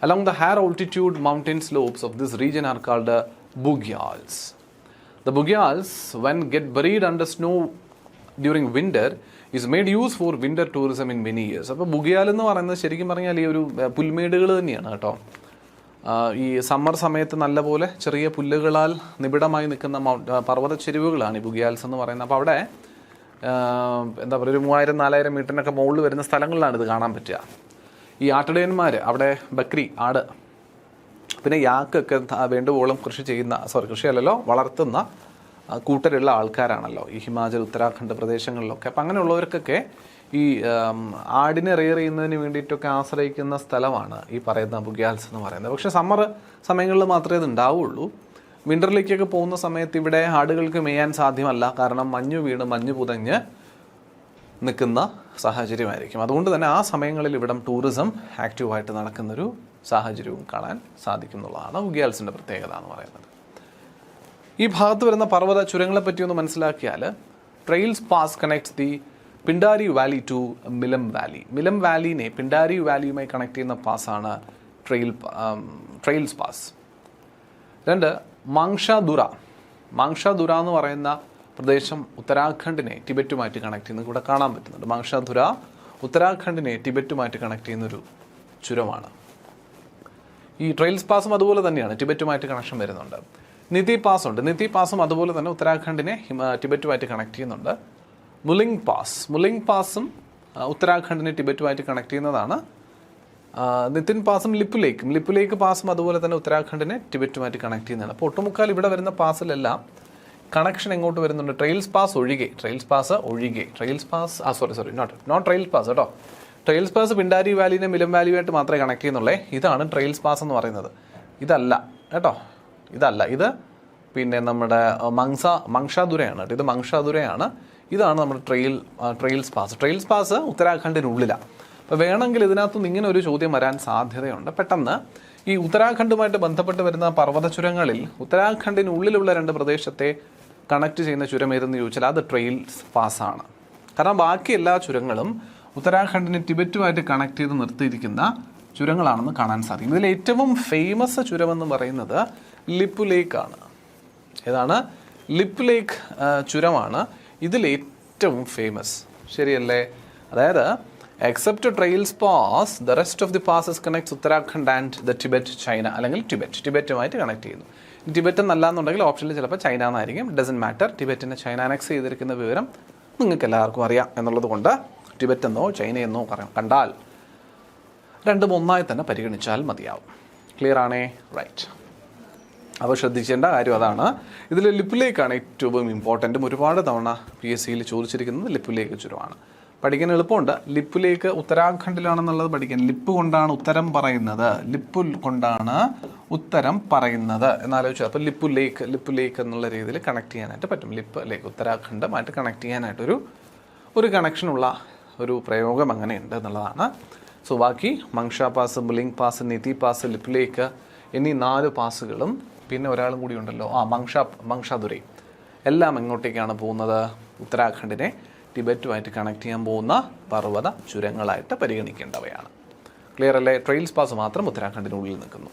along the higher altitude mountain slopes of this region are called bughyals. The bughyals, when get buried under snow during winter, is made use for winter tourism in many years. അപ്പോൾ ബുഗ്യാൽ എന്ന് പറയുന്നത് ശരിക്കും പറഞ്ഞാൽ ഈ ഒരു പുൽമേടുകൾ തന്നെയാണ് കേട്ടോ. ഈ സമ്മർ സമയത്ത് നല്ലപോലെ ചെറിയ പുല്ലുകളാൽ നിബിഡമായി നിൽക്കുന്ന പർവ്വത ചെരുവുകളാണ് ഈ ബുഗ്യാൽസ് എന്ന് പറയുന്നത്. അപ്പോൾ അവിടെ എന്താ പറയുക, ഒരു 3000-4000 മീറ്ററിനൊക്കെ മുകളിൽ വരുന്ന സ്ഥലങ്ങളിലാണ് ഇത് കാണാൻ പറ്റുക. ഈ ആട്ടിടയന്മാർ അവിടെ ബക്രി, ആട്, പിന്നെ യാക്കൊക്കെ വേണ്ടുവോളം കൃഷിയല്ലല്ലോ വളർത്തുന്ന കൂട്ടരുള്ള ആൾക്കാരാണല്ലോ ഈ ഹിമാചൽ, ഉത്തരാഖണ്ഡ് പ്രദേശങ്ങളിലൊക്കെ. അപ്പം അങ്ങനെയുള്ളവർക്കൊക്കെ ഈ ആടിനെ റെയർ ചെയ്യുന്നതിന് വേണ്ടിയിട്ടൊക്കെ ആശ്രയിക്കുന്ന സ്ഥലമാണ് ഈ പറയുന്ന ബുഗ്യാൽസ് എന്ന് പറയുന്നത്. പക്ഷേ സമ്മർ സമയങ്ങളിൽ മാത്രമേ ഇത് ഉണ്ടാവുള്ളൂ. വിൻ്ററിലേക്കൊക്കെ പോകുന്ന സമയത്ത് ഇവിടെ ആടുകൾക്ക് മേയാൻ സാധ്യമല്ല. കാരണം മഞ്ഞ് വീണ് മഞ്ഞ് പുതഞ്ഞ് നിൽക്കുന്ന സാഹചര്യമായിരിക്കും. അതുകൊണ്ട് തന്നെ ആ സമയങ്ങളിൽ ഇവിടം ടൂറിസം ആക്റ്റീവായിട്ട് നടക്കുന്നൊരു സാഹചര്യവും കാണാൻ സാധിക്കുന്നുള്ളതാണ് ബുഗ്യാൽസിൻ്റെ പ്രത്യേകത എന്ന് പറയുന്നത്. ഈ ഭാഗത്ത് വരുന്ന പർവ്വത ചുരങ്ങളെ പറ്റി ഒന്ന് മനസ്സിലാക്കിയാൽ, Traill's pass connects the Pindari valley to Milam valley. Milam വാലിനെ പിണ്ടാരി വാലിയുമായി കണക്ട് ചെയ്യുന്ന പാസ്സാണ് ട്രെയിൽസ് പാസ്. 2, മാങ്ഷാദുര എന്ന് പറയുന്ന പ്രദേശം ഉത്തരാഖണ്ഡിനെ ടിബറ്റുമായിട്ട് കണക്ട് ചെയ്യുന്നത് ഇവിടെ കാണാൻ പറ്റുന്നുണ്ട്. മാങ്ഷാദുര ഉത്തരാഖണ്ഡിനെ ടിബറ്റുമായിട്ട് കണക്ട് ചെയ്യുന്നൊരു ചുരമാണ്. ഈ ട്രെയിൽസ് പാസും അതുപോലെ തന്നെയാണ്, ടിബറ്റുമായിട്ട് കണക്ഷൻ വരുന്നുണ്ട്. നിതി പാസ് ഉണ്ട്. നിതി പാസും അതുപോലെ തന്നെ ഉത്തരാഖണ്ഡിനെ ടിബറ്റുമായിട്ട് കണക്ട് ചെയ്യുന്നുണ്ട്. മുലിംഗ് പാസും ഉത്തരാഖണ്ഡിനെ ടിബറ്റുമായിട്ട് കണക്ട് ചെയ്യുന്നതാണ്. നിതിൻ പാസും ലിപ്പുലേക്ക് പാസും അതുപോലെ തന്നെ ഉത്തരാഖണ്ഡിനെ ടിബറ്റുമായിട്ട് കണക്ട് ചെയ്യുന്നതാണ്. അപ്പോൾ ഒട്ടുമുക്കാൽ ഇവിടെ വരുന്ന പാസിലെല്ലാം കണക്ഷൻ എങ്ങോട്ട് വരുന്നുണ്ട്? ട്രെയിൽസ് പാസ് ഒഴികെ ട്രെയിൽസ് പാസ് പിണ്ടാരി വാലിനെ മിലം വാലിയുമായിട്ട് മാത്രമേ കണക്ട് ചെയ്യുന്നുള്ളേ. ഇതാണ് ട്രെയിൽസ് പാസ് എന്ന് പറയുന്നത്. ഇതല്ല കേട്ടോ, ഇത് പിന്നെ നമ്മുടെ മങ്ഷാദുരയാണ് കേട്ടോ. ഇത് മങ്ഷാദുരയാണ്. ഇതാണ് നമ്മുടെ ട്രെയിൽസ് പാസ് ഉത്തരാഖണ്ഡിനുള്ളിലാണ്. അപ്പോൾ വേണമെങ്കിൽ ഇതിനകത്തുനിന്ന് ഇങ്ങനെ ഒരു ചോദ്യം വരാൻ സാധ്യതയുണ്ട്. പെട്ടെന്ന് ഈ ഉത്തരാഖണ്ഡുമായിട്ട് ബന്ധപ്പെട്ട് വരുന്ന പർവ്വത ചുരങ്ങളിൽ ഉത്തരാഖണ്ഡിനുള്ളിലുള്ള 2 പ്രദേശത്തെ കണക്ട് ചെയ്യുന്ന ചുരം ഏതെന്ന് ചോദിച്ചാൽ അത് ട്രെയിൽസ് പാസ്സാണ്. കാരണം ബാക്കി എല്ലാ ചുരങ്ങളും ഉത്തരാഖണ്ഡിനെ ടിബറ്റുമായിട്ട് കണക്ട് ചെയ്ത് നിർത്തിയിരിക്കുന്ന ചുരങ്ങളാണെന്ന് കാണാൻ സാധിക്കും. ഇതിൽ ഏറ്റവും ഫേമസ് ചുരമെന്ന് പറയുന്നത് ലിപ്പുലേക്കാണ്. ഏതാണ്? ലിപ്പുലേക്ക് ചുരമാണ് ഇതിൽ ഏറ്റവും ഫേമസ്. ശരിയല്ലേ? അതായത് except trails pass the rest of the passes connects Uttarakhand and the Tibet, China അല്ലെങ്കിൽ ടിബറ്റുമായിട്ട് കണക്ട് ചെയ്യുന്നു. ടിബറ്റ് എന്നല്ല എന്നുണ്ടെങ്കിൽ ഓപ്ഷനിൽ ചിലപ്പോൾ ചൈന എന്നായിരിക്കും. Doesn't matter. ടിബറ്റിനെ ചൈന അനക്സ് ചെയ്തിരിക്കുന്ന വിവരം നിങ്ങൾക്ക് എല്ലാവർക്കും അറിയാം എന്നുള്ളത് കൊണ്ട് ടിബറ്റ് എന്നോ ചൈനയെന്നോ കണ്ടാൽ രണ്ടും ഒന്നായി തന്നെ പരിഗണിച്ചാൽ മതിയാവും. ക്ലിയർ ആണേ? റൈറ്റ്. അപ്പോൾ ശ്രദ്ധിക്കേണ്ട കാര്യം അതാണ്. ഇതിൽ ലിപ്പുലേക്കാണ് ഏറ്റവും ഇമ്പോർട്ടൻറ്റും ഒരുപാട് തവണ PSCയിൽ ചോദിച്ചിരിക്കുന്നത് ലിപ്പുലേക്ക് ചുരമാണ്. പഠിക്കാൻ എളുപ്പമുണ്ട്. ലിപ്പുലേക്ക് ഉത്തരാഖണ്ഡിലാണെന്നുള്ളത് പഠിക്കാൻ. ലിപ്പ് കൊണ്ടാണ് ഉത്തരം പറയുന്നത് എന്നാലോചിച്ചു. അപ്പോൾ ലിപ്പുലേക്ക് എന്നുള്ള രീതിയിൽ കണക്ട് ചെയ്യാനായിട്ട് പറ്റും. ലിപ്പ് ലേക്ക് ഉത്തരാഖണ്ഡുമായിട്ട് കണക്ട് ചെയ്യാനായിട്ടൊരു കണക്ഷനുള്ള ഒരു പ്രയോഗം അങ്ങനെയുണ്ട് എന്നുള്ളതാണ്. സോ ബാക്കി മങ്ഷ പാസ്, ബുലിംഗ് പാസ്, നിതി പാസ്, ലിപ്ലേക്ക് എന്നീ 4 പാസുകളും പിന്നെ ഒരാളും കൂടി ഉണ്ടല്ലോ, മങ്ഷാദുരൈ, എല്ലാം എങ്ങോട്ടേക്കാണ് പോകുന്നത്? ഉത്തരാഖണ്ഡിനെ ടിബറ്റുമായിട്ട് കണക്ട് ചെയ്യാൻ പോകുന്ന പർവ്വത ചുരങ്ങളായിട്ട് പരിഗണിക്കേണ്ടവയാണ്. ക്ലിയർ അല്ലേ? ട്രെയിൽസ് പാസ് മാത്രം ഉത്തരാഖണ്ഡിനുള്ളിൽ നിൽക്കുന്നു.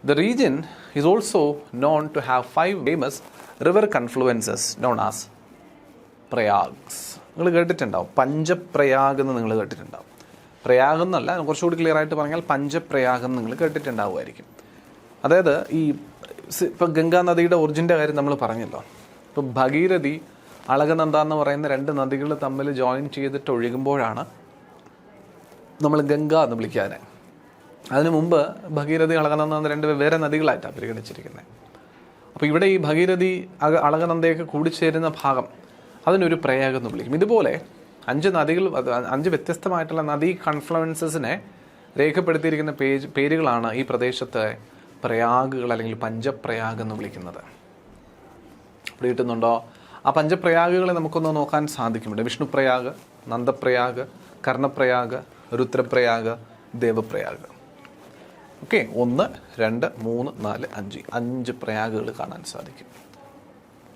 The region is also known to have 5 famous river confluences known as പ്രയാഗ്സ്. നിങ്ങൾ കേട്ടിട്ടുണ്ടാവും, പഞ്ചപ്രയാഗ് എന്ന് നിങ്ങൾ കേട്ടിട്ടുണ്ടാവും. പ്രയാഗ് എന്നല്ല, കുറച്ചുകൂടി ക്ലിയർ ആയിട്ട് പറഞ്ഞാൽ പഞ്ചപ്രയാഗ് എന്ന് നിങ്ങൾ കേട്ടിട്ടുണ്ടാവുമായിരിക്കും. അതായത് ഇപ്പം ഗംഗാ നദിയുടെ ഒറിജിൻ്റെ കാര്യം നമ്മൾ പറഞ്ഞല്ലോ. ഇപ്പം ഭഗീരഥി, അളകനന്ദ എന്ന് പറയുന്ന 2 നദികൾ തമ്മിൽ ജോയിൻ ചെയ്തിട്ട് ഒഴുകുമ്പോഴാണ് നമ്മൾ ഗംഗ എന്ന് വിളിക്കാതെ. അതിനു മുമ്പ് ഭഗീരഥി, അളകനന്ദ എന്ന 2 വെവ്വേറെ നദികളായിട്ടാണ് പരിഗണിച്ചിരിക്കുന്നത്. അപ്പോൾ ഇവിടെ ഈ ഭഗീരഥി, അളകനന്ദയൊക്കെ കൂടിച്ചേരുന്ന ഭാഗം അതിനൊരു പ്രയാഗ് എന്ന് വിളിക്കും. ഇതുപോലെ 5 നദികൾ, 5 വ്യത്യസ്തമായിട്ടുള്ള നദീ കൺഫ്ലുവൻസസിനെ രേഖപ്പെടുത്തിയിരിക്കുന്ന പേരുകളാണ് ഈ പ്രദേശത്തെ പ്രയാഗുകൾ അല്ലെങ്കിൽ പഞ്ചപ്രയാഗ് എന്ന് വിളിക്കുന്നത്. കിട്ടുന്നുണ്ടോ? ആ പഞ്ചപ്രയാഗുകളെ നമുക്കൊന്ന് നോക്കാൻ സാധിക്കും. ഇവിടെ വിഷ്ണുപ്രയാഗ്, നന്ദപ്രയാഗ്, കർണപ്രയാഗ്, രുദ്രപ്രയാഗ്, ദേവപ്രയാഗ്. ഓക്കെ, 1, 2, 3, 4, 5 പ്രയാഗുകൾ കാണാൻ സാധിക്കും.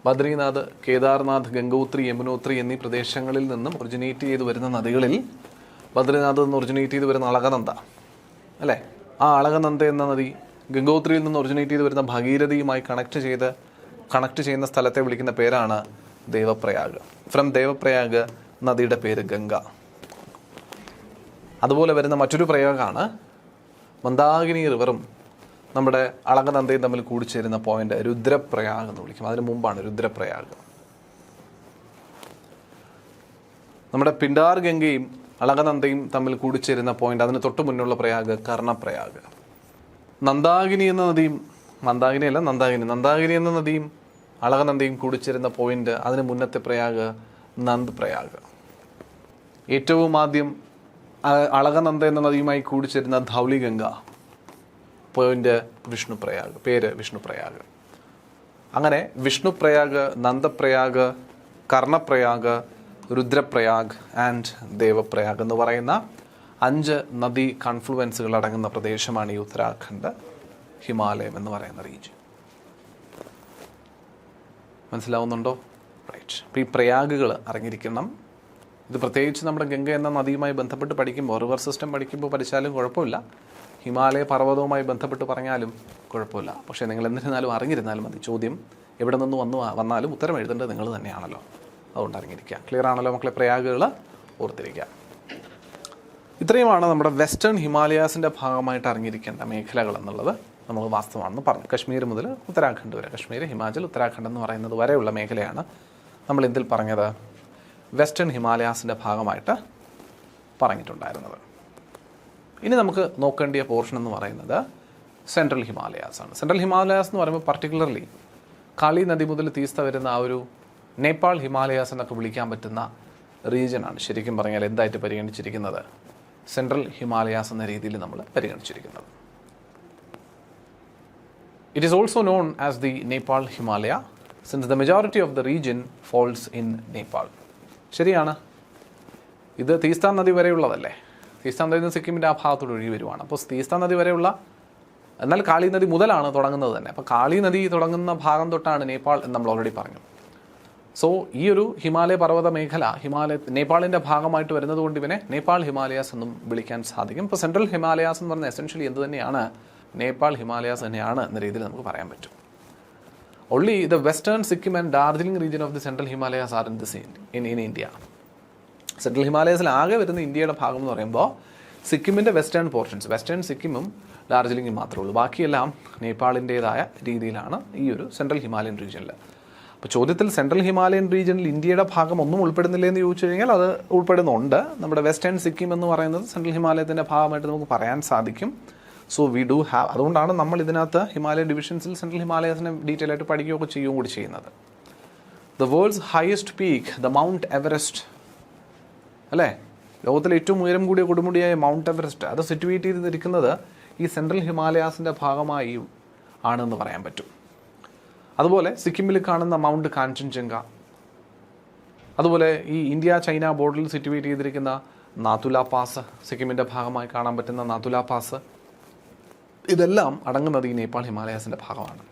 ബദ്രീനാഥ്, കേദാർനാഥ്, ഗംഗോത്രി, യമുനോത്രി എന്നീ പ്രദേശങ്ങളിൽ നിന്നും ഒറിജിനേറ്റ് ചെയ്ത് വരുന്ന നദികളിൽ ബദ്രീനാഥ് നിന്ന് ഒറിജിനേറ്റ് ചെയ്ത് വരുന്ന അളകനന്ദ അല്ലേ, ആ അളകനന്ദ എന്ന നദി ഗംഗോത്രിയിൽ നിന്ന് ഒറിജിനേറ്റ് ചെയ്ത് വരുന്ന ഭഗീരഥിയുമായി കണക്ട് ചെയ്യുന്ന സ്ഥലത്തെ വിളിക്കുന്ന പേരാണ് ദേവപ്രയാഗ്. ഫ്രം ദേവപ്രയാഗ് നദിയുടെ പേര് ഗംഗ. അതുപോലെ വരുന്ന മറ്റൊരു പ്രയാഗാണ് മന്ദാകിനി റിവറും നമ്മുടെ അളകനന്ദയും തമ്മിൽ കൂടിച്ചേരുന്ന പോയിന്റ് രുദ്രപ്രയാഗ് എന്ന് വിളിക്കും. അതിന് മുമ്പാണ് രുദ്രപ്രയാഗ്. നമ്മുടെ പിണ്ടാർ ഗംഗയും അളകനന്ദയും തമ്മിൽ കൂടിച്ചേരുന്ന പോയിന്റ്, അതിന് തൊട്ട് മുന്നുള്ള പ്രയാഗ് കർണപ്രയാഗ്. നന്ദാകിനി എന്ന നദിയും, നന്ദാകിനി എന്ന നദിയും അളകനന്ദയും കൂടിച്ചേരുന്ന പോയിന്റ്, അതിന് മുന്നത്തെ പ്രയാഗ് നന്ദ് പ്രയാഗ്. ഏറ്റവും ആദ്യം അളകനന്ദ എന്ന നദിയുമായി കൂടിച്ചേരുന്ന ധൗലി ഗംഗ, പോയിന്റ് വിഷ്ണുപ്രയാഗ്, പേര് വിഷ്ണുപ്രയാഗ്. അങ്ങനെ വിഷ്ണുപ്രയാഗ്, നന്ദപ്രയാഗ്, കർണപ്രയാഗ്, രുദ്രപ്രയാഗ് ആൻഡ് ദേവപ്രയാഗ് എന്ന് പറയുന്ന 5 നദി കൺഫ്ലുവൻസുകൾ അടങ്ങുന്ന പ്രദേശമാണ് ഈ ഉത്തരാഖണ്ഡ് ഹിമാലയം എന്ന് പറയുന്ന റീജിയൻ. മനസ്സിലാവുന്നുണ്ടോ? റൈറ്റ്. അപ്പോൾ ഈ പ്രയാഗുകൾ അറിഞ്ഞിരിക്കണം. ഇത് പ്രത്യേകിച്ച് നമ്മുടെ ഗംഗ എന്ന നദിയുമായി ബന്ധപ്പെട്ട് പഠിക്കുമ്പോൾ, റിവർ സിസ്റ്റം പഠിച്ചാലും കുഴപ്പമില്ല, ഹിമാലയ പർവ്വതവുമായി ബന്ധപ്പെട്ട് പറഞ്ഞാലും കുഴപ്പമില്ല. പക്ഷേ നിങ്ങൾ എന്നിരുന്നാലും അറിഞ്ഞിരുന്നാലും മതി. ചോദ്യം എവിടെ നിന്ന് വന്നാലും ഉത്തരം എഴുതേണ്ടത് നിങ്ങൾ തന്നെയാണല്ലോ. അതുകൊണ്ട് അറിഞ്ഞിരിക്കുക. ക്ലിയർ ആണല്ലോ മക്കളെ? പ്രയാഗുകൾ ഓർത്തിരിക്കുക. ഇത്രയുമാണ് നമ്മുടെ വെസ്റ്റേൺ ഹിമാലയാസിൻ്റെ ഭാഗമായിട്ട് അറിഞ്ഞിരിക്കേണ്ട മേഖലകൾ എന്നുള്ളത് നമ്മൾ വാസ്തവമാണെന്ന് പറഞ്ഞു. കശ്മീർ മുതൽ ഉത്തരാഖണ്ഡ് വരെ, കശ്മീർ, ഹിമാചൽ, ഉത്തരാഖണ്ഡ് എന്ന് പറയുന്നത് വരെയുള്ള മേഖലയാണ് നമ്മൾ ഇതിൽ പറഞ്ഞത് വെസ്റ്റേൺ ഹിമാലയാസിൻ്റെ ഭാഗമായിട്ട് പറഞ്ഞിട്ടുണ്ടായിരുന്നത്. ഇനി നമുക്ക് നോക്കേണ്ടിയ പോർഷൻ എന്ന് പറയുന്നത് സെൻട്രൽ ഹിമാലയാസ് ആണ്. സെൻട്രൽ ഹിമാലയാസ് എന്ന് പറയുമ്പോൾ പർട്ടിക്കുലർലി കാളി നദി മുതൽ തീസ്ത വരുന്ന ആ ഒരു നേപ്പാൾ ഹിമാലയാസ് എന്നൊക്കെ വിളിക്കാൻ പറ്റുന്ന റീജിയനാണ് ശരിക്കും പറഞ്ഞാൽ എന്തായിട്ട് പരിഗണിച്ചിരിക്കുന്നത്? സെൻട്രൽ ഹിമാലയാസ് എന്ന രീതിയിൽ നമ്മൾ പരിഗണിച്ചിരിക്കുന്നത്. It is also known as the Nepal Himalaya since the majority of the region falls in Nepal. ശരിയാണ്. ഇത് തീസ്ത നദി വരെയുള്ളതല്ലേ? തീസ്ത നദിയിൽ നിന്ന് സിക്കിമിൻ്റെ ആ ഭാഗത്തോട് ഒഴുകി വരുവാണ്. അപ്പോൾ തീസ്ത നദി വരെയുള്ള, എന്നാൽ കാളി നദി മുതലാണ് തുടങ്ങുന്നത് തന്നെ. അപ്പോൾ കാളി നദി തുടങ്ങുന്ന ഭാഗം തൊട്ടാണ് നേപ്പാൾ എന്ന് നമ്മൾ ഓൾറെഡി പറഞ്ഞു. സോ ഈ ഒരു ഹിമാലയ പർവ്വത മേഖല നേപ്പാളിൻ്റെ ഭാഗമായിട്ട് വരുന്നത് കൊണ്ട് ഇവനെ നേപ്പാൾ ഹിമാലയാസ് എന്നും വിളിക്കാൻ സാധിക്കും. ഇപ്പോൾ സെൻട്രൽ ഹിമാലയാസ് എന്ന് പറഞ്ഞാൽ എസെൻഷ്യലി എന്ത് തന്നെയാണ്? നേപ്പാൾ ഹിമാലയാസ് തന്നെയാണ് എന്ന രീതിയിൽ നമുക്ക് പറയാൻ പറ്റും. Only the western Sikkim and Darjeeling region of the central Himalayas are in India. Central ഹിമാലയസിൽ ആകെ വരുന്ന ഇന്ത്യയുടെ ഭാഗം എന്ന് പറയുമ്പോൾ സിക്കിമിൻ്റെ വെസ്റ്റേൺ പോർഷൻസ്, വെസ്റ്റേൺ സിക്കിമും ഡാർജിലിംഗും മാത്രമേ ഉള്ളൂ. ബാക്കിയെല്ലാം നേപ്പാളിൻ്റേതായ രീതിയിലാണ് ഈ ഒരു സെൻട്രൽ ഹിമാലയൻ റീജിയനിൽ. അപ്പോൾ ചോദ്യത്തിൽ സെൻട്രൽ ഹിമാലയൻ റീജിയനിൽ ഇന്ത്യയുടെ ഭാഗം ഒന്നും ഉൾപ്പെടുന്നില്ല എന്ന് ചോദിച്ചു കഴിഞ്ഞാൽ അത് ഉൾപ്പെടുന്നുണ്ട്. നമ്മുടെ വെസ്റ്റേൺ സിക്കിം എന്ന് പറയുന്നത് സെൻട്രൽ ഹിമാലയത്തിൻ്റെ ഭാഗമായിട്ട് നമുക്ക് പറയാൻ സാധിക്കും. സോ വി ഡു ഹാവ്, അതുകൊണ്ടാണ് നമ്മൾ ഇതിനകത്ത് ഹിമാലയൻ ഡിവിഷൻസിൽ സെൻട്രൽ ഹിമാലയസിനെ ഡീറ്റെയിൽ ആയിട്ട് പഠിക്കുകയൊക്കെ ചെയ്യുകയും കൂടി ചെയ്യുന്നത്. The world's highest peak, the mount Everest അല്ലേ, ലോകത്തിലെ ഏറ്റവും ഉയരം കൂടിയ കൊടുമുടിയായ മൗണ്ട് എവറസ്റ്റ്, അത് സിറ്റുവേറ്റ് ചെയ്തിരിക്കുന്നത് ഈ സെൻട്രൽ ഹിമാലയാസിൻ്റെ ഭാഗമായി ആണെന്ന് പറയാൻ പറ്റും. അതുപോലെ സിക്കിമിൽ കാണുന്ന മൗണ്ട് കാഞ്ചൻജംഗ, അതുപോലെ ഈ ഇന്ത്യ ചൈന ബോർഡറിൽ സിറ്റുവേറ്റ് ചെയ്തിരിക്കുന്ന നാതുല പാസ്, സിക്കിമിൻ്റെ ഭാഗമായി കാണാൻ പറ്റുന്ന നാതുല പാസ്, ഇതെല്ലാം അടങ്ങുന്നത് ഈ നേപ്പാൾ ഹിമാലയാസിൻ്റെ ഭാഗമാണ്,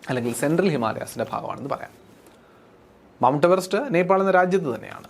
അല്ലെങ്കിൽ സെൻട്രൽ ഹിമാലയാസിൻ്റെ ഭാഗമാണെന്ന് പറയാം. മൗണ്ട് എവറസ്റ്റ് നേപ്പാൾ എന്ന രാജ്യത്ത് തന്നെയാണ്.